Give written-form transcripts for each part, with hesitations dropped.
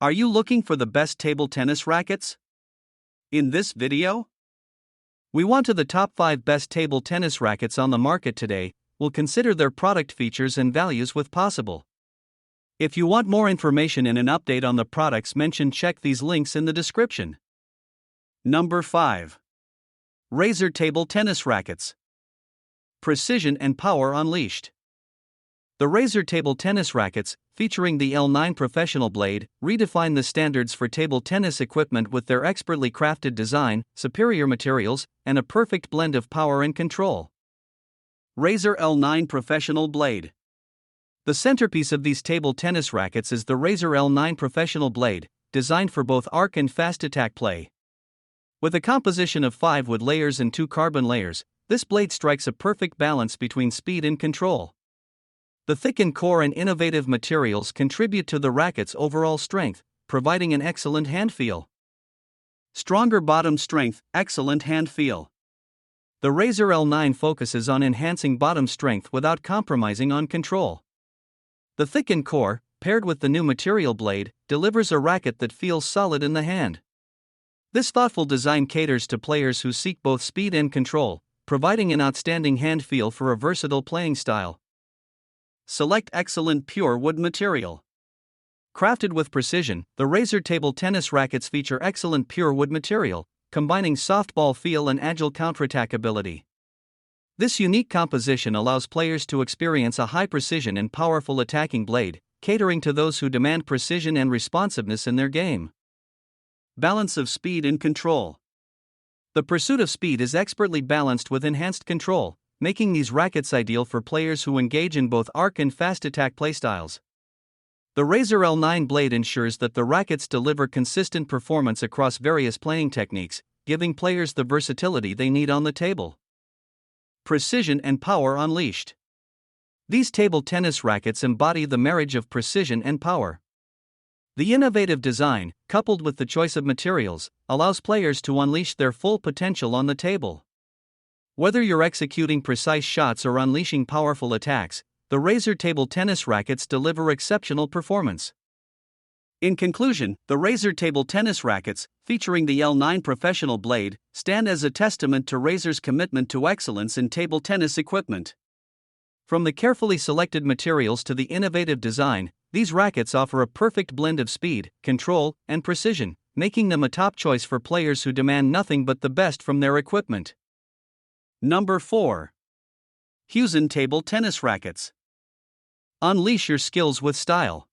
Are you looking for the best table tennis rackets? In this video, we want to the top 5 best table tennis rackets on the market today. We'll consider their product features and values with possible. If you want more information and an update on the products mentioned, check these links in the description. Number 5. Razer Table Tennis Rackets. Precision and power unleashed. The Razer Table Tennis Rackets, featuring the L9 professional blade, redefine the standards for table tennis equipment with their expertly crafted design, superior materials, and a perfect blend of power and control. Razer L9 Professional Blade. The centerpiece of these table tennis rackets is the Razer L9 Professional Blade, designed for both arc and fast attack play. With a composition of 5 wood layers and 2 carbon layers, this blade strikes a perfect balance between speed and control. The thickened core and innovative materials contribute to the racket's overall strength, providing an excellent hand feel. Stronger bottom strength, excellent hand feel. The Razer L9 focuses on enhancing bottom strength without compromising on control. The thickened core, paired with the new material blade, delivers a racket that feels solid in the hand. This thoughtful design caters to players who seek both speed and control, providing an outstanding hand feel for a versatile playing style. Select excellent pure wood material. Crafted with precision, the Razer Table Tennis Rackets feature excellent pure wood material, combining softball feel and agile counterattack ability. This unique composition allows players to experience a high-precision and powerful attacking blade, catering to those who demand precision and responsiveness in their game. Balance of speed and control. The pursuit of speed is expertly balanced with enhanced control, making these rackets ideal for players who engage in both arc and fast attack playstyles. The Razer L9 blade ensures that the rackets deliver consistent performance across various playing techniques, giving players the versatility they need on the table. Precision and power unleashed. These table tennis rackets embody the marriage of precision and power. The innovative design, coupled with the choice of materials, allows players to unleash their full potential on the table. Whether you're executing precise shots or unleashing powerful attacks, the Razer Table Tennis Rackets deliver exceptional performance. In conclusion, the Razer Table Tennis Rackets, featuring the L9 Professional Blade, stand as a testament to Razer's commitment to excellence in table tennis equipment. From the carefully selected materials to the innovative design, these rackets offer a perfect blend of speed, control, and precision, making them a top choice for players who demand nothing but the best from their equipment. Number 4. Huieson Table Tennis Rackets. Unleash your skills with style.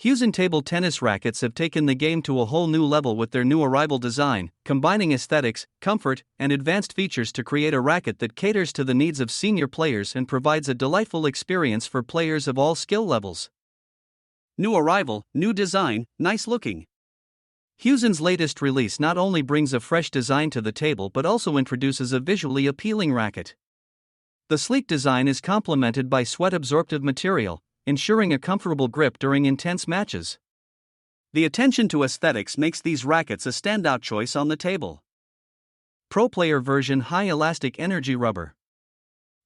Huieson Table Tennis Rackets have taken the game to a whole new level with their new arrival design, combining aesthetics, comfort, and advanced features to create a racket that caters to the needs of senior players and provides a delightful experience for players of all skill levels. New arrival, new design, nice looking. Huieson's latest release not only brings a fresh design to the table but also introduces a visually appealing racket. The sleek design is complemented by sweat-absorptive material, ensuring a comfortable grip during intense matches. The attention to aesthetics makes these rackets a standout choice on the table. Pro Player Version High Elastic Energy Rubber.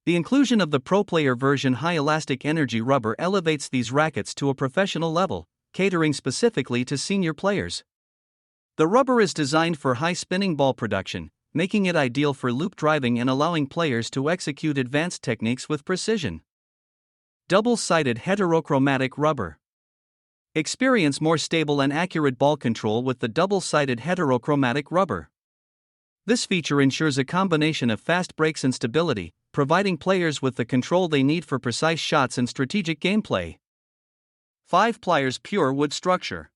The inclusion of the Pro Player Version High Elastic Energy Rubber elevates these rackets to a professional level, catering specifically to senior players. The rubber is designed for high spinning ball production, making it ideal for loop driving and allowing players to execute advanced techniques with precision. Double-sided heterochromatic rubber. Experience more stable and accurate ball control with the double-sided heterochromatic rubber. This feature ensures a combination of fast breaks and stability, providing players with the control they need for precise shots and strategic gameplay. 5 pliers pure wood structure.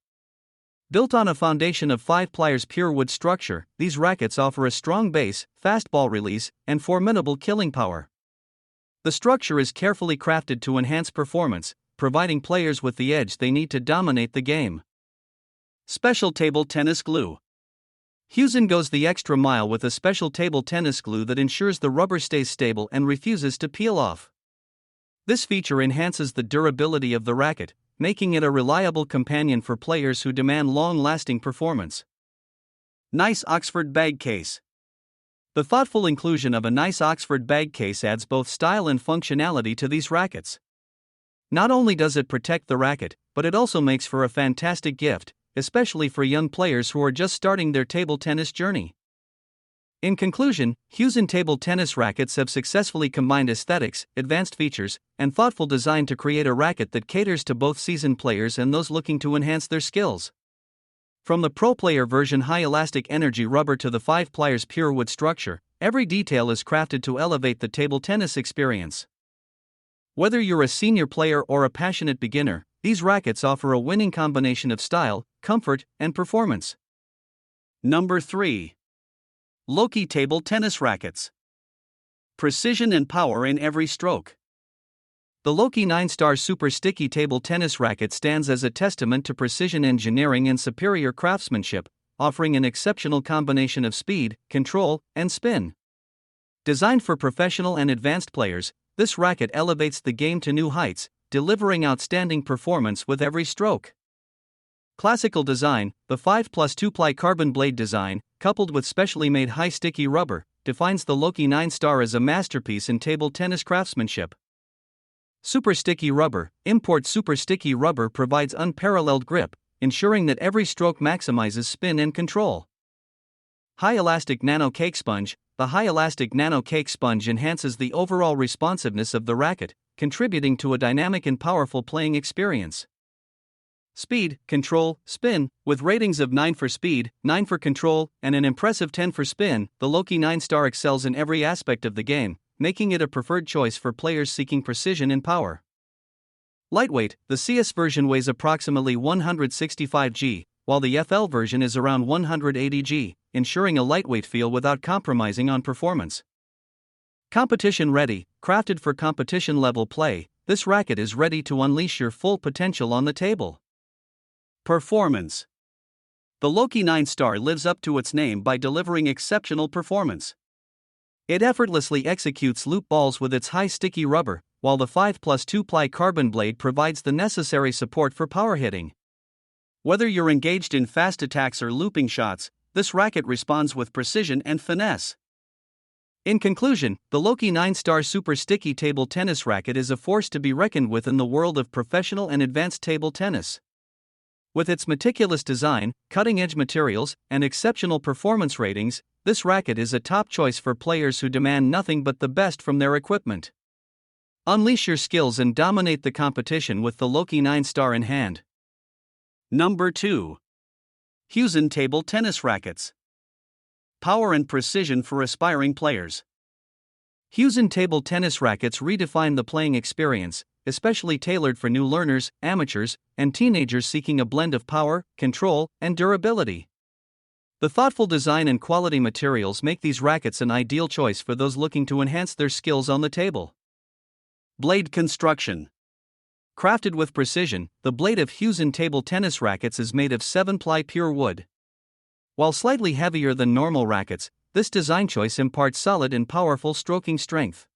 Built on a foundation of 5 pliers pure wood structure, these rackets offer a strong base, fast ball release, and formidable killing power. The structure is carefully crafted to enhance performance, providing players with the edge they need to dominate the game. Special Table Tennis Glue. Huieson goes the extra mile with a special table tennis glue that ensures the rubber stays stable and refuses to peel off. This feature enhances the durability of the racket, making it a reliable companion for players who demand long-lasting performance. Nice Oxford Bag Case. The thoughtful inclusion of a nice Oxford bag case adds both style and functionality to these rackets. Not only does it protect the racket, but it also makes for a fantastic gift, especially for young players who are just starting their table tennis journey. In conclusion, Huieson table tennis rackets have successfully combined aesthetics, advanced features, and thoughtful design to create a racket that caters to both seasoned players and those looking to enhance their skills. From the Pro Player version high elastic energy rubber to the 5 pliers pure wood structure, every detail is crafted to elevate the table tennis experience. Whether you're a senior player or a passionate beginner, these rackets offer a winning combination of style, comfort, and performance. Number 3. Loki Table Tennis Rackets. Precision and power in every stroke. The Loki 9-star Super Sticky Table Tennis Racket stands as a testament to precision engineering and superior craftsmanship, offering an exceptional combination of speed, control, and spin. Designed for professional and advanced players, this racket elevates the game to new heights, delivering outstanding performance with every stroke. Classical design, the 5+2-ply carbon blade design, coupled with specially made high sticky rubber, defines the Loki 9-star as a masterpiece in table tennis craftsmanship. Super Sticky Rubber. Import Super Sticky Rubber provides unparalleled grip, ensuring that every stroke maximizes spin and control. High Elastic Nano Cake Sponge. The High Elastic Nano Cake Sponge enhances the overall responsiveness of the racket, contributing to a dynamic and powerful playing experience. Speed, control, spin. With ratings of 9 for speed, 9 for control, and an impressive 10 for spin, the Loki 9-star excels in every aspect of the game, making it a preferred choice for players seeking precision and power. Lightweight. The CS version weighs approximately 165 g, while the FL version is around 180 g, ensuring a lightweight feel without compromising on performance. Competition ready. Crafted for competition-level play, this racket is ready to unleash your full potential on the table. Performance. The Loki 9-star lives up to its name by delivering exceptional performance. It effortlessly executes loop balls with its high sticky rubber, while the 5+2-ply carbon blade provides the necessary support for power hitting. Whether you're engaged in fast attacks or looping shots, this racket responds with precision and finesse. In conclusion, the Loki 9-star Super Sticky Table Tennis Racket is a force to be reckoned with in the world of professional and advanced table tennis. With its meticulous design, cutting-edge materials, and exceptional performance ratings, this racket is a top choice for players who demand nothing but the best from their equipment. Unleash your skills and dominate the competition with the Loki 9-star in hand. Number 2. Huieson Table Tennis Rackets. Power and precision for aspiring players. Huieson Table Tennis Rackets redefine the playing experience, especially tailored for new learners, amateurs, and teenagers seeking a blend of power, control, and durability. The thoughtful design and quality materials make these rackets an ideal choice for those looking to enhance their skills on the table. Blade construction. Crafted with precision, the blade of Huieson Table Tennis Rackets is made of 7-ply pure wood. While slightly heavier than normal rackets, this design choice imparts solid and powerful stroking strength.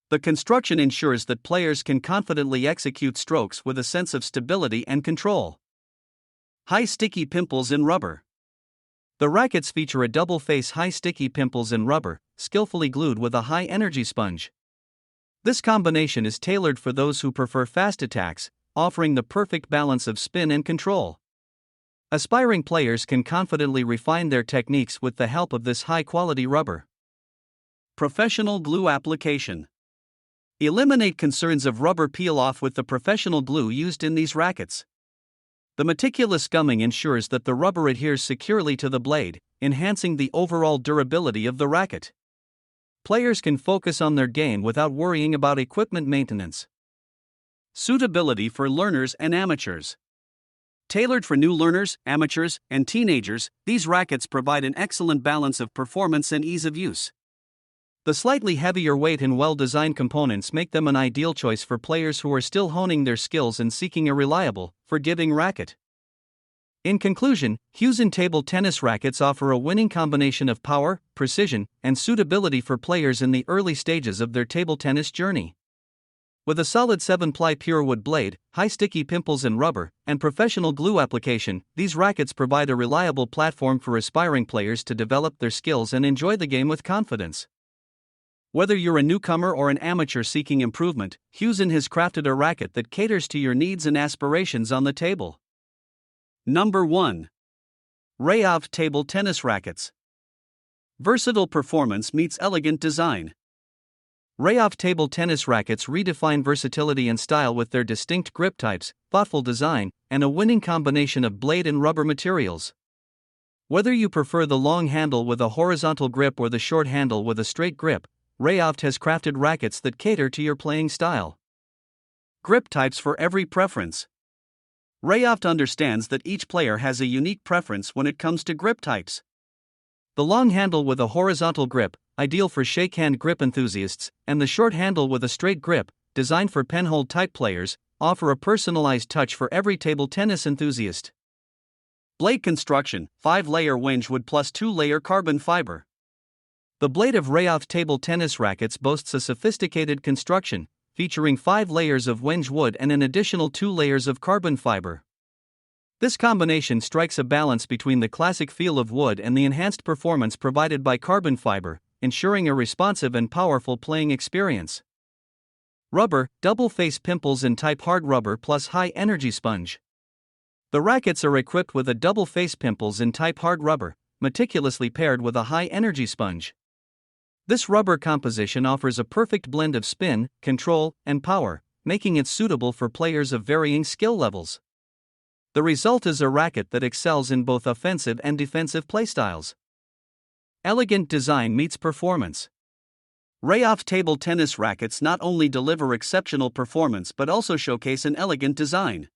The construction ensures that players can confidently execute strokes with a sense of stability and control. High sticky pimples in rubber. The rackets feature a double-face high sticky pimples in rubber, skillfully glued with a high-energy sponge. This combination is tailored for those who prefer fast attacks, offering the perfect balance of spin and control. Aspiring players can confidently refine their techniques with the help of this high-quality rubber. Professional glue application. Eliminate concerns of rubber peel-off with the professional glue used in these rackets. The meticulous gumming ensures that the rubber adheres securely to the blade, enhancing the overall durability of the racket. Players can focus on their game without worrying about equipment maintenance. Suitability for learners and amateurs. Tailored for new learners, amateurs, and teenagers, these rackets provide an excellent balance of performance and ease of use. The slightly heavier weight and well-designed components make them an ideal choice for players who are still honing their skills and seeking a reliable, forgiving racket. In conclusion, Huieson Table Tennis Rackets offer a winning combination of power, precision, and suitability for players in the early stages of their table tennis journey. With a solid 7-ply pure wood blade, high sticky pimples and rubber, and professional glue application, these rackets provide a reliable platform for aspiring players to develop their skills and enjoy the game with confidence. Whether you're a newcomer or an amateur seeking improvement, Huieson has crafted a racket that caters to your needs and aspirations on the table. Number 1. Raovte Table Tennis Rackets. Versatile performance meets elegant design. Raovte Table Tennis Rackets redefine versatility and style with their distinct grip types, thoughtful design, and a winning combination of blade and rubber materials. Whether you prefer the long handle with a horizontal grip or the short handle with a straight grip, Raovte has crafted rackets that cater to your playing style. Grip types for every preference. Raovte understands that each player has a unique preference when it comes to grip types. The long handle with a horizontal grip, ideal for shakehand grip enthusiasts, and the short handle with a straight grip, designed for penhold type players, offer a personalized touch for every table tennis enthusiast. Blade construction: 5-layer Winchwood plus 2-layer carbon fiber. The blade of Raovte Table Tennis Rackets boasts a sophisticated construction, featuring 5 layers of Winchwood and an additional 2 layers of carbon fiber. This combination strikes a balance between the classic feel of wood and the enhanced performance provided by carbon fiber, ensuring a responsive and powerful playing experience. Rubber: double face pimples in type hard rubber plus high energy sponge. The rackets are equipped with a double face pimples in type hard rubber, meticulously paired with a high energy sponge. This rubber composition offers a perfect blend of spin, control, and power, making it suitable for players of varying skill levels. The result is a racket that excels in both offensive and defensive playstyles. Elegant design meets performance. Raovte Table Tennis Rackets not only deliver exceptional performance but also showcase an elegant design.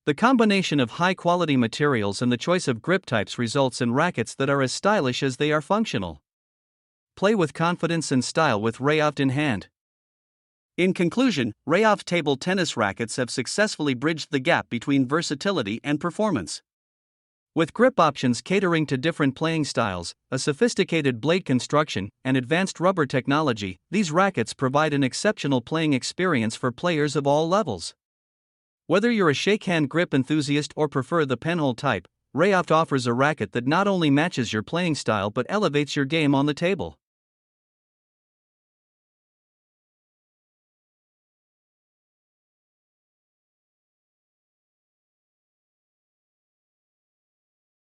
The combination of high-quality materials and the choice of grip types results in rackets that are as stylish as they are functional. Play with confidence and style with Raovte in hand. In conclusion, Raovte Table Tennis Rackets have successfully bridged the gap between versatility and performance. With grip options catering to different playing styles, a sophisticated blade construction, and advanced rubber technology, these rackets provide an exceptional playing experience for players of all levels. Whether you're a shakehand grip enthusiast or prefer the penhold type, Raovte offers a racket that not only matches your playing style but elevates your game on the table.